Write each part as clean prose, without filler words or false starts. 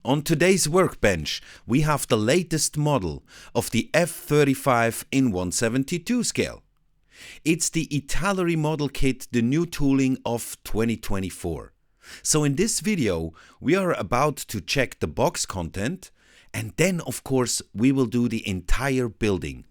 On today's workbench, we have the latest model of the F-35 in 1/72 scale. It's the ITALERI model kit, the new tooling of 2024. So in this video, we are about to check the box content, and then of course we will do the entire building,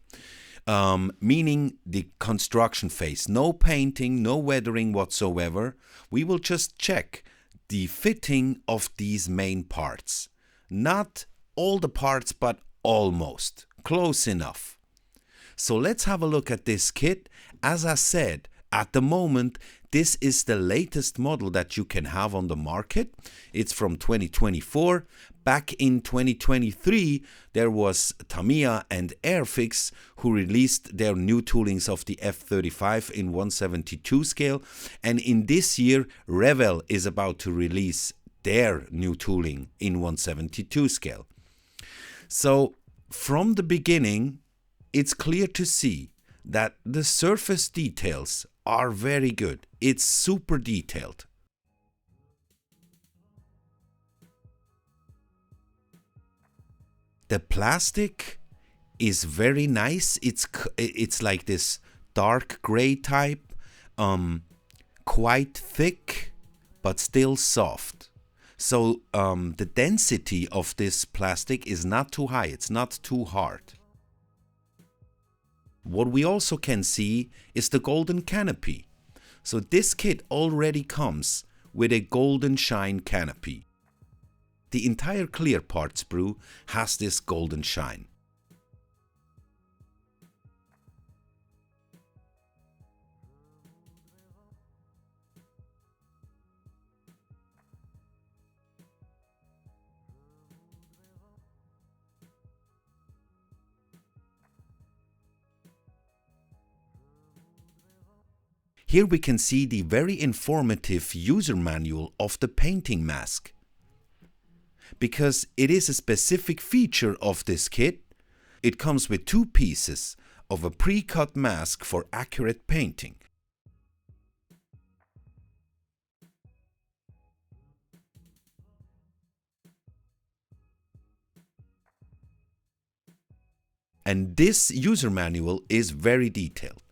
meaning the construction phase. No painting, no weathering whatsoever. We will just check the fitting of these main parts. Not all the parts, but almost. Close enough. So let's have a look at this kit. As I said, at the moment, this is the latest model that you can have on the market. It's from 2024. Back in 2023, there was Tamiya and Airfix who released their new toolings of the F-35 in 1/72 scale. And in this year, Revell is about to release their new tooling in 1/72 scale. So from the beginning, it's clear to see that the surface details are very good. It's super detailed. The plastic is very nice. It's like this dark gray type, quite thick, but still soft. So the density of this plastic is not too high. It's not too hard. What we also can see is the golden canopy. So this kit already comes with a golden shine canopy. The entire clear part sprue has this golden shine. Here we can see the very informative user manual of the painting mask. Because it is a specific feature of this kit, it comes with two pieces of a pre-cut mask for accurate painting. And this user manual is very detailed.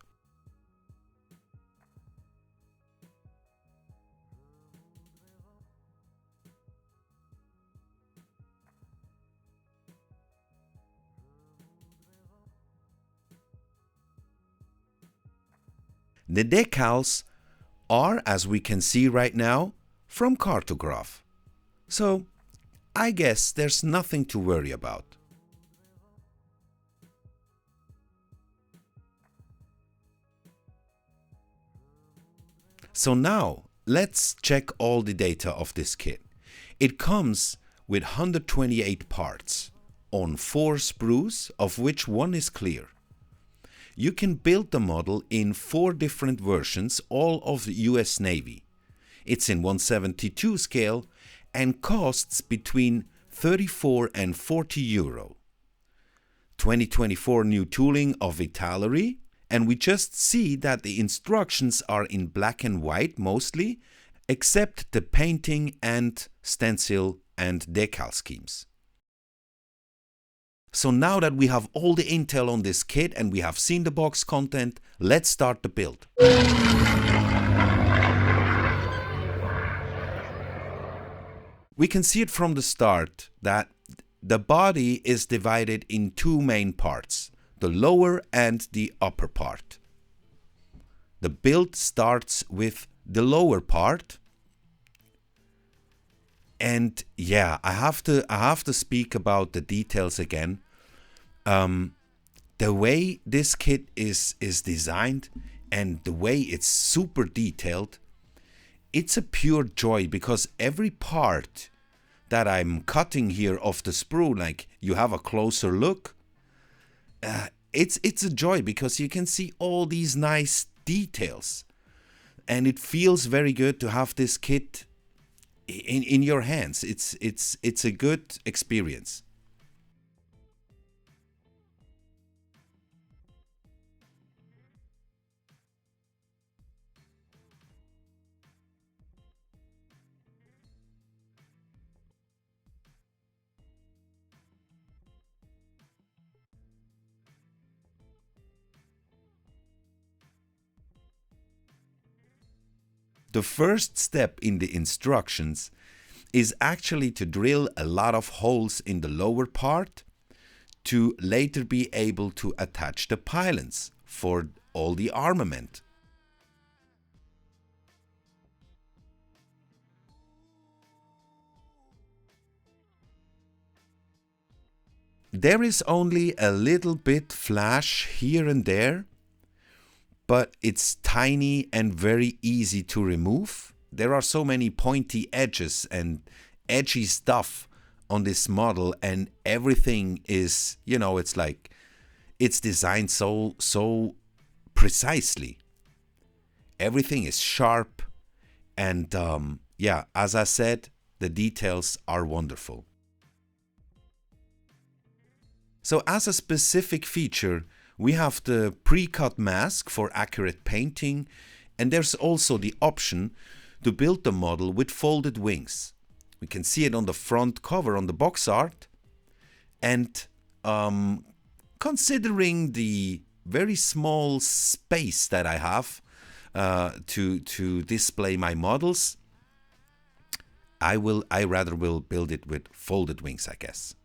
The decals are, as we can see right now, from Cartograph. So I guess there's nothing to worry about. So now let's check all the data of this kit. It comes with 128 parts on 4 sprues, of which one is clear. You can build the model in 4 different versions, all of the US Navy. It's in 1/72 scale and costs between 34 and 40 euro. 2024 new tooling of ITALERI, and we just see that the instructions are in black and white mostly, except the painting and stencil and decal schemes. So now that we have all the intel on this kit and we have seen the box content, let's start the build. We can see it from the start that the body is divided in 2 main parts, the lower and the upper part. The build starts with the lower part. And yeah, I have to speak about the details again. The way this kit is designed and the way it's super detailed, it's a pure joy, because every part that I'm cutting here of the sprue, like you have a closer look, it's a joy because you can see all these nice details, and it feels very good to have this kit in your hands. It's a good experience. The first step in the instructions is actually to drill a lot of holes in the lower part to later be able to attach the pylons for all the armament. There is only a little bit flash here and there, but it's tiny and very easy to remove. There are so many pointy edges and edgy stuff on this model, and everything is, it's like it's designed so precisely. Everything is sharp, and as I said, the details are wonderful. So as a specific feature, we have the pre-cut mask for accurate painting, and there's also the option to build the model with folded wings. We can see it on the front cover on the box art, and considering the very small space that I have to display my models, I rather will build it with folded wings, I guess.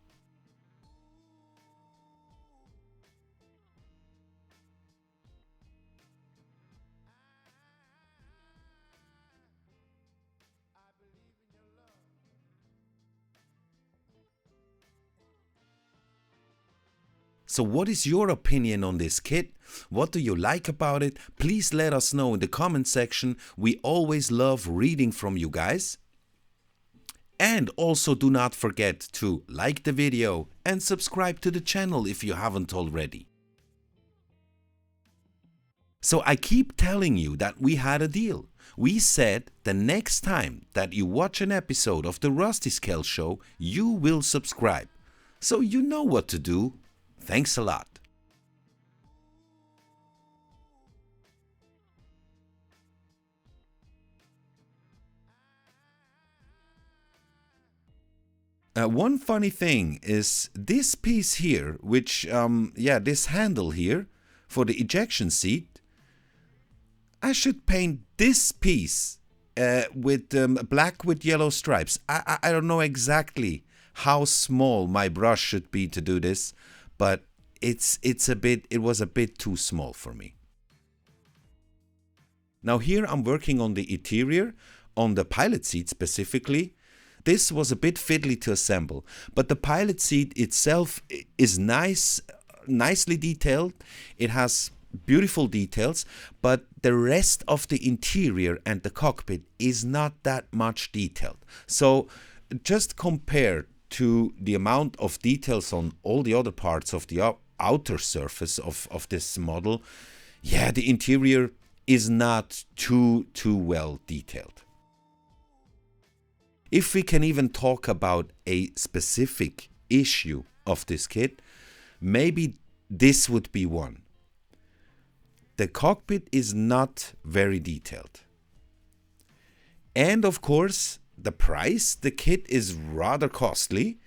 So what is your opinion on this kit? What do you like about it? Please let us know in the comment section. We always love reading from you guys. And also do not forget to like the video and subscribe to the channel if you haven't already. So I keep telling you that we had a deal. We said the next time that you watch an episode of the Rusty Scale Show, you will subscribe. So you know what to do. Thanks a lot. One funny thing is this piece here, which, this handle here for the ejection seat. I should paint this piece with black with yellow stripes. I don't know exactly how small my brush should be to do this, but it was a bit too small for me. Now here I'm working on the interior, on the pilot seat specifically. This was a bit fiddly to assemble, but the pilot seat itself is nicely detailed. It has beautiful details, but the rest of the interior and the cockpit is not that much detailed. So just compared to the amount of details on all the other parts of the outer surface of this model, the interior is not too well detailed. If we can even talk about a specific issue of this kit, maybe this would be one. The cockpit is not very detailed. And of course, the price, the kit is rather costly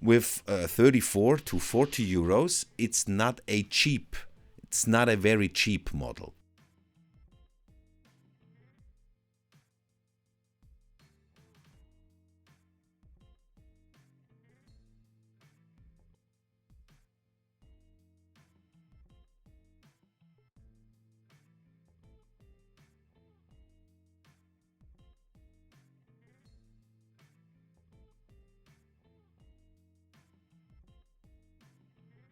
with 34 to 40 euros. It's not a very cheap model.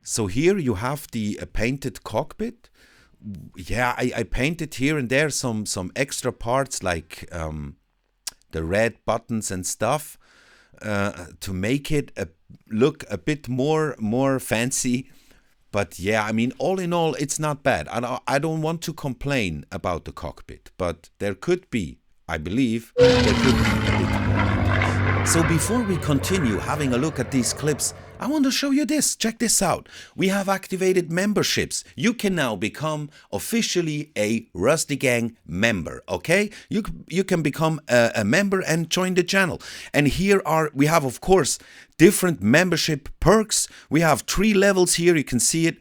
So here you have the painted cockpit. I painted here and there some extra parts like the red buttons and stuff to make it look a bit more fancy. But I mean, all in all, it's not bad. I don't want to complain about the cockpit, but there could be, I believe, there could be a bit more details. So before we continue having a look at these clips, I want to show you this. Check this out. We have activated memberships. You can now become officially a Rusty Gang member, okay? You can become a member and join the channel. And we have, of course, different membership perks. We have 3 levels here. You can see it.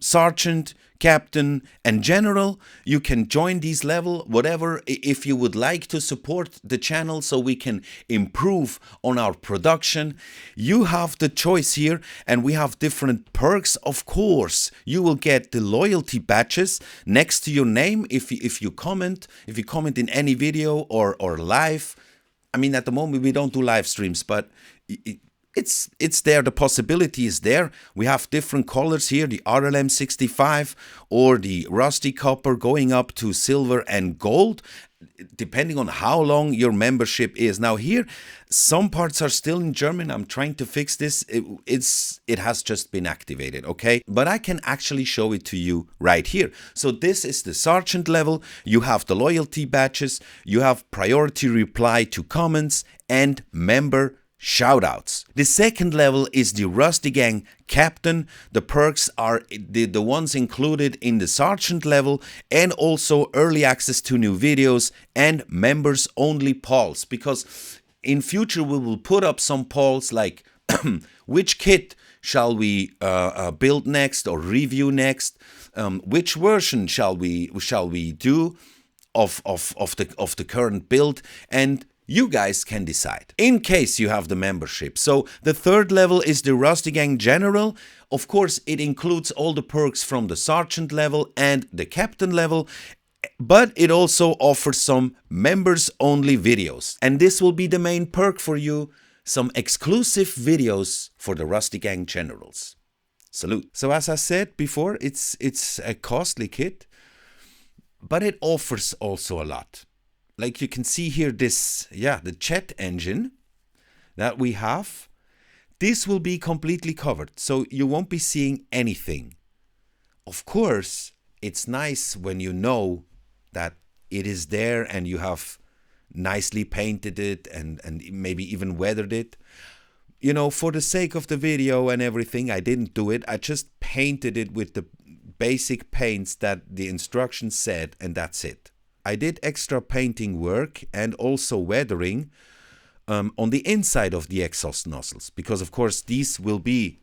Sergeant, Captain, and General. You can join these level, whatever, if you would like to support the channel so we can improve on our production. You have the choice here, and we have different perks. Of course, you will get the loyalty badges next to your name if you comment in any video or live. I mean, at the moment we don't do live streams, but it's there, the possibility is there. We have different colors here, the RLM 65 or the rusty copper going up to silver and gold, depending on how long your membership is. Now here, some parts are still in German. I'm trying to fix this. It has just been activated, okay? But I can actually show it to you right here. So this is the sergeant level. You have the loyalty badges. You have priority reply to comments and member shoutouts. The second level is the Rusty Gang Captain. The perks are the ones included in the Sergeant level, and also early access to new videos and members only polls, because in future we will put up some polls like which kit shall we build next or review next, which version shall we do of the current build, and you guys can decide, in case you have the membership. So the third level is the Rusty Gang General. Of course, it includes all the perks from the Sergeant level and the Captain level, but it also offers some members-only videos. And this will be the main perk for you, some exclusive videos for the Rusty Gang Generals. Salute. So as I said before, it's a costly kit, but it offers also a lot. Like you can see here, the jet engine that we have, this will be completely covered, so you won't be seeing anything. Of course, it's nice when you know that it is there and you have nicely painted it and maybe even weathered it. You know, for the sake of the video and everything, I didn't do it. I just painted it with the basic paints that the instructions said, and that's it. I did extra painting work and also weathering on the inside of the exhaust nozzles, because of course these will be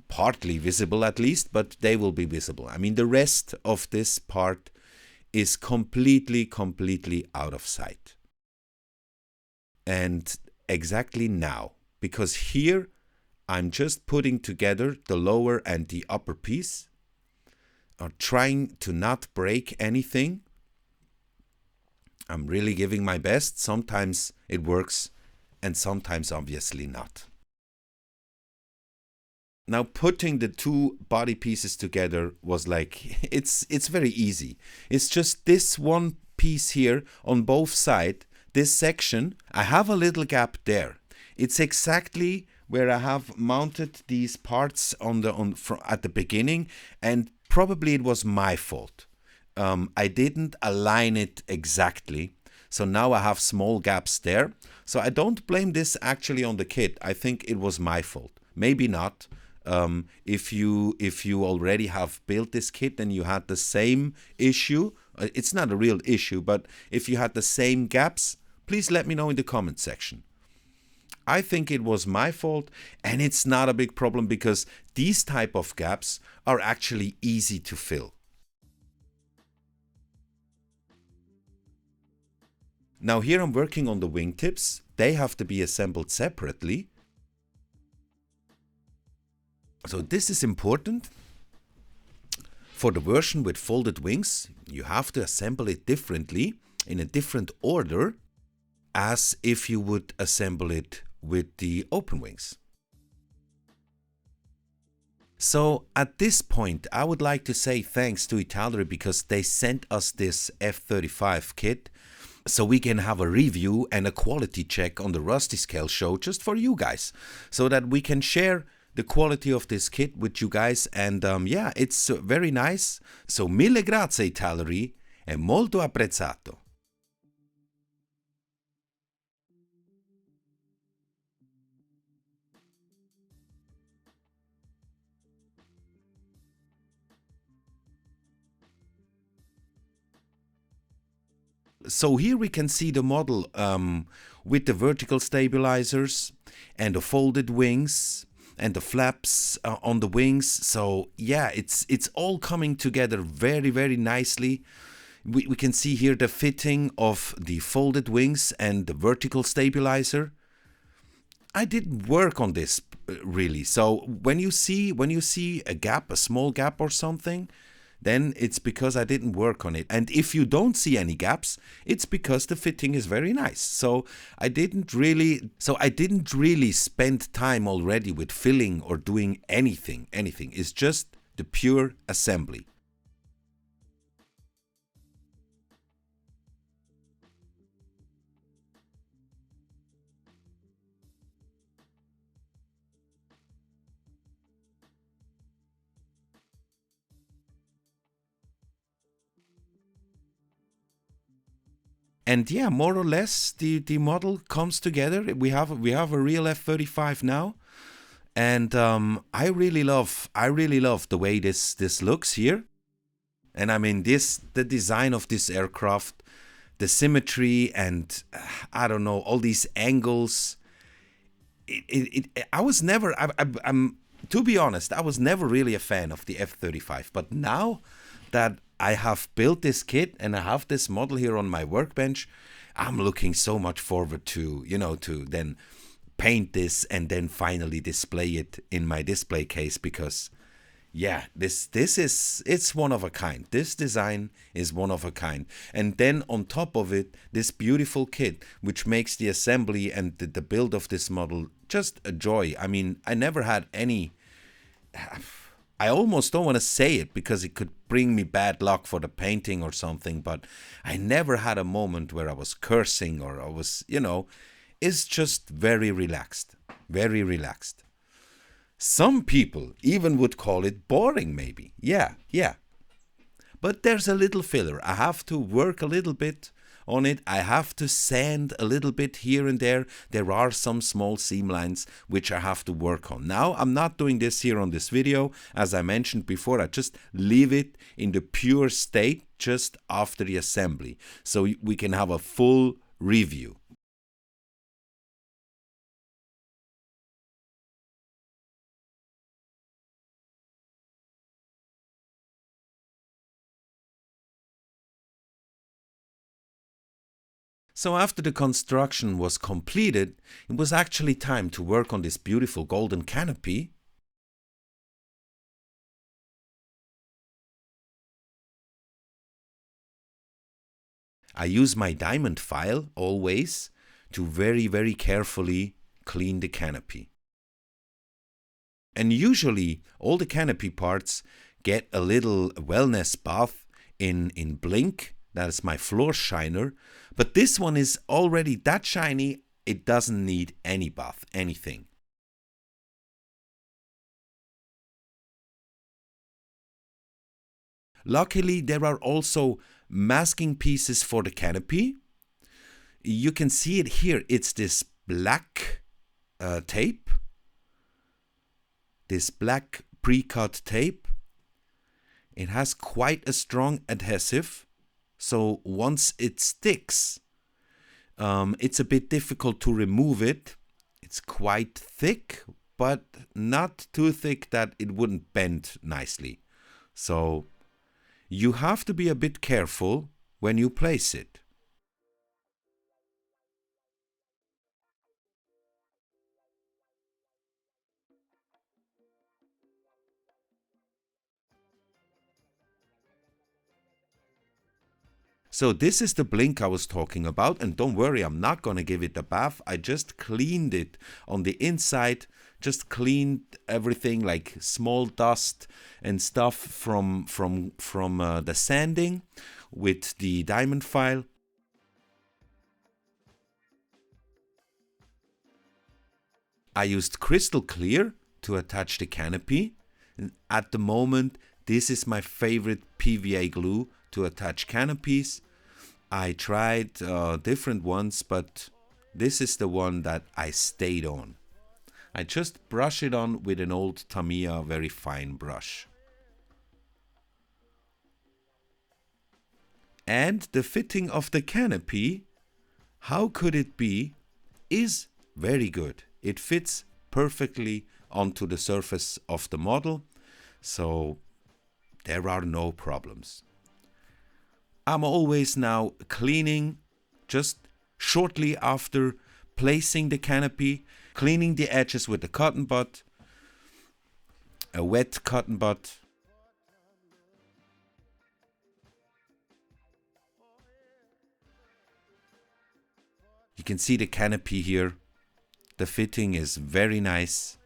partly visible at least, but they will be visible. I mean, the rest of this part is completely out of sight. And exactly now, because here I'm just putting together the lower and the upper piece, or trying to not break anything. I'm really giving my best. Sometimes it works and sometimes obviously not. Now putting the two body pieces together was like, it's very easy. It's just this one piece here on both sides, this section, I have a little gap there. It's exactly where I have mounted these parts at the beginning, and probably it was my fault. I didn't align it exactly, so now I have small gaps there. So I don't blame this actually on the kit. I think it was my fault. Maybe not. If you already have built this kit and you had the same issue, it's not a real issue, but if you had the same gaps, please let me know in the comment section. I think it was my fault, and it's not a big problem because these type of gaps are actually easy to fill. Now here I'm working on the wingtips. They have to be assembled separately. So this is important. For the version with folded wings, you have to assemble it differently, in a different order, as if you would assemble it with the open wings. So at this point, I would like to say thanks to ITALERI because they sent us this F-35 kit, so we can have a review and a quality check on the Rusty Scale show just for you guys, so that we can share the quality of this kit with you guys. And yeah, it's very nice. So mille grazie ITALERI, è molto apprezzato. So here we can see the model with the vertical stabilizers and the folded wings and the flaps on the wings. So yeah, it's all coming together very, very nicely. We can see here the fitting of the folded wings and the vertical stabilizer. I didn't work on this really. So when you see a gap, a small gap or something, then it's because I didn't work on it. And if you don't see any gaps, it's because the fitting is very nice. So I didn't really spend time already with filling or doing anything. It's just the pure assembly. And yeah, more or less the model comes together. We have a real F-35 now, and I really love the way this looks here. And I mean the design of this aircraft, the symmetry, and I don't know, all these angles. I was never I'm to be honest, I was never really a fan of the F-35, but now that I have built this kit and I have this model here on my workbench, I'm looking so much forward to, to then paint this and then finally display it in my display case, because yeah, it's one of a kind. This design is one of a kind. And then on top of it, this beautiful kit, which makes the assembly and the build of this model just a joy. I mean, I never had any, I almost don't want to say it because it could bring me bad luck for the painting or something, but I never had a moment where I was cursing or I was, it's just very relaxed, very relaxed. Some people even would call it boring, maybe. Yeah. But there's a little filler. I have to work a little bit on it. I have to sand a little bit here and there. There are some small seam lines which I have to work on. Now, I'm not doing this here on this video. As I mentioned before, I just leave it in the pure state just after the assembly, so we can have a full review. So after the construction was completed, it was actually time to work on this beautiful golden canopy. I use my diamond file always to very, very carefully clean the canopy. And usually all the canopy parts get a little wellness bath in Blink. That is my floor shiner. But this one is already that shiny, it doesn't need any bath, anything. Luckily, there are also masking pieces for the canopy. You can see it here. It's this black tape. This black pre-cut tape. It has quite a strong adhesive. So once it sticks, it's a bit difficult to remove it. It's quite thick, but not too thick that it wouldn't bend nicely. So you have to be a bit careful when you place it. So this is the Blink I was talking about, and don't worry, I'm not gonna give it a bath. I just cleaned it on the inside, just cleaned everything like small dust and stuff from the sanding with the diamond file. I used crystal clear to attach the canopy. At the moment, this is my favorite PVA glue to attach canopies. I tried different ones, but this is the one that I stayed on. I just brush it on with an old Tamiya very fine brush. And the fitting of the canopy, how could it be, is very good. It fits perfectly onto the surface of the model, so there are no problems. I'm always now cleaning just shortly after placing the canopy, cleaning the edges with a cotton bud, a wet cotton bud. You can see the canopy here. The fitting is very nice.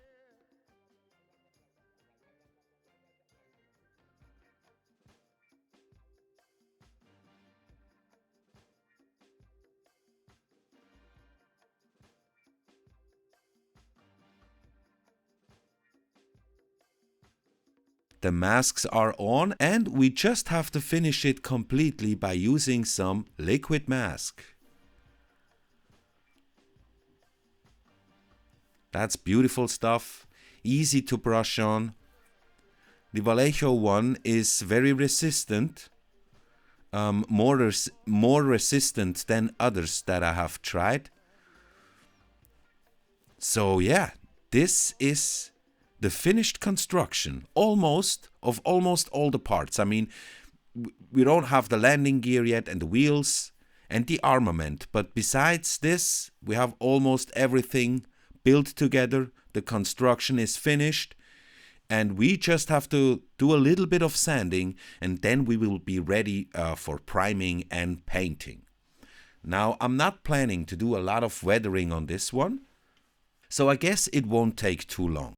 The masks are on and we just have to finish it completely by using some liquid mask. That's beautiful stuff, easy to brush on. The Vallejo one is very resistant, more resistant than others that I have tried. So yeah, this is the finished construction, almost all the parts. I mean, we don't have the landing gear yet and the wheels and the armament, but besides this, we have almost everything built together. The construction is finished and we just have to do a little bit of sanding and then we will be ready for priming and painting. Now, I'm not planning to do a lot of weathering on this one, so I guess it won't take too long.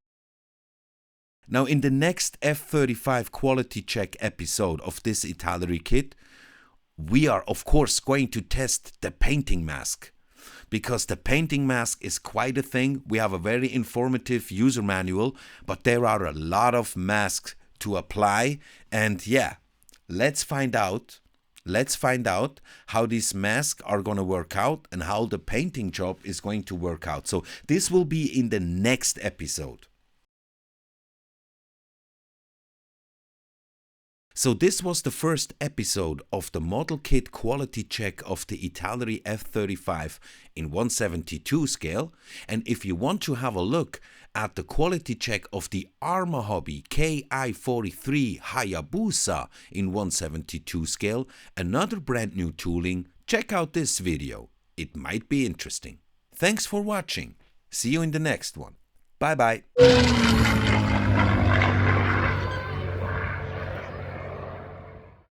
Now, in the next F-35 quality check episode of this ITALERI kit, we are of course going to test the painting mask. Because the painting mask is quite a thing. We have a very informative user manual, but there are a lot of masks to apply. And yeah, let's find out how these masks are going to work out and how the painting job is going to work out. So this will be in the next episode. So this was the first episode of the model kit quality check of the ITALERI F-35 in 1/72 scale. And if you want to have a look at the quality check of the Arma Hobby Ki-43 Hayabusa in 1/72 scale, another brand new tooling, check out this video. It might be interesting. Thanks for watching. See you in the next one. Bye bye.